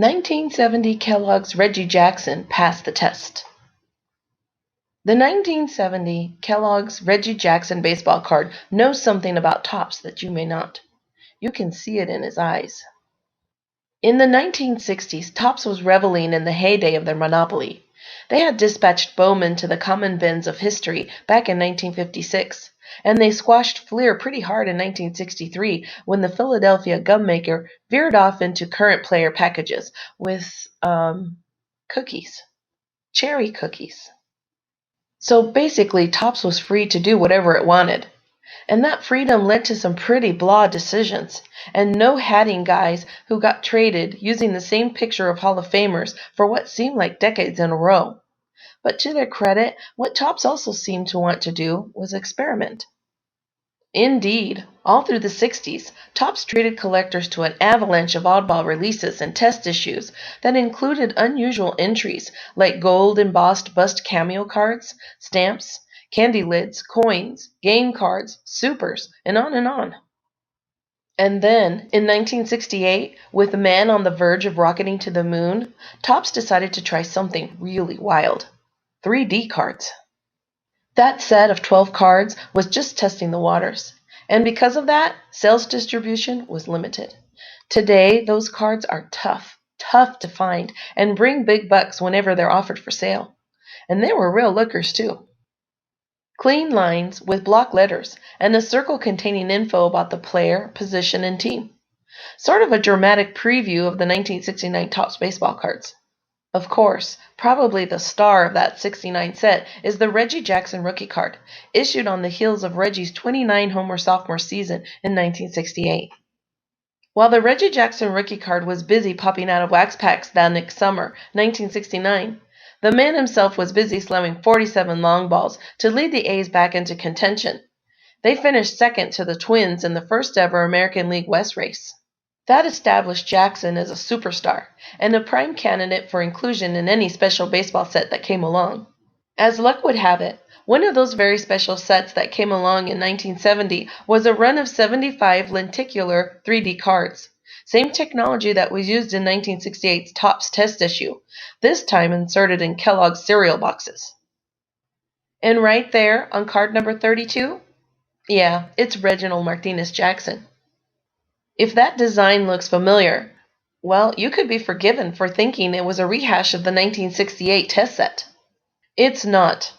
1970 Kellogg's Reggie Jackson passed the test. The 1970 Kellogg's Reggie Jackson baseball card knows something about Topps that you may not. You can see it in his eyes. In the 1960s, Topps was reveling in the heyday of their monopoly. They had dispatched Bowman to the common bins of history back in 1956, and they squashed Fleer pretty hard in 1963 when the Philadelphia gum maker veered off into current player packages with cookies, cherry cookies. So basically, Topps was free to do whatever it wanted. And that freedom led to some pretty blah decisions, and no hatting guys who got traded using the same picture of Hall of Famers for what seemed like decades in a row. But to their credit, what Topps also seemed to want to do was experiment. Indeed, all through the 60s, Topps treated collectors to an avalanche of oddball releases and test issues that included unusual entries like gold embossed bust cameo cards, stamps, candy lids, coins, game cards, supers, and on and on. And then, in 1968, with Man on the verge of rocketing to the moon, Topps decided to try something really wild. 3D cards. That set of 12 cards was just testing the waters, and because of that, sales distribution was limited. Today, those cards are tough to find, and bring big bucks whenever they're offered for sale. And they were real lookers too. Clean lines with block letters, and a circle containing info about the player, position, and team. Sort of a dramatic preview of the 1969 Topps baseball cards. Of course, probably the star of that 69 set is the Reggie Jackson rookie card, issued on the heels of Reggie's 29-homer sophomore season in 1968. While the Reggie Jackson rookie card was busy popping out of wax packs that next summer, 1969, the man himself was busy slamming 47 long balls to lead the A's back into contention. They finished second to the Twins in the first ever American League West race. That established Jackson as a superstar and a prime candidate for inclusion in any special baseball set that came along. As luck would have it, one of those very special sets that came along in 1970 was a run of 75 lenticular 3D cards. Same technology that was used in 1968's Topps test issue, this time inserted in Kellogg's cereal boxes. And right there on card number 32, yeah, it's Reginald Martinez Jackson. If that design looks familiar, well, you could be forgiven for thinking it was a rehash of the 1968 test set. It's not.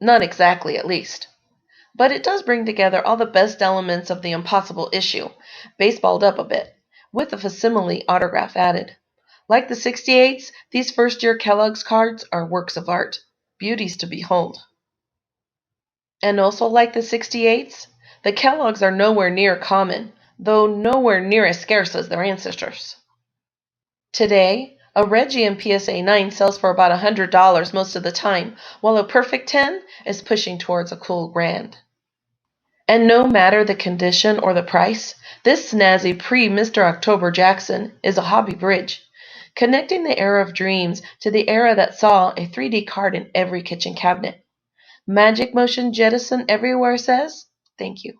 Not exactly, at least. But it does bring together all the best elements of the impossible issue, baseballed up a bit, with a facsimile autograph added. Like the 68s, these first-year Kellogg's cards are works of art, beauties to behold. And also like the 68s, the Kellogg's are nowhere near common, though nowhere near as scarce as their ancestors. Today, a Reggie in PSA 9 sells for about $100 most of the time, while a perfect 10 is pushing towards a cool grand. And no matter the condition or the price, this snazzy pre-Mr. October Jackson is a hobby bridge, connecting the era of dreams to the era that saw a 3D card in every kitchen cabinet. Magic Motion Jettison everywhere says, thank you.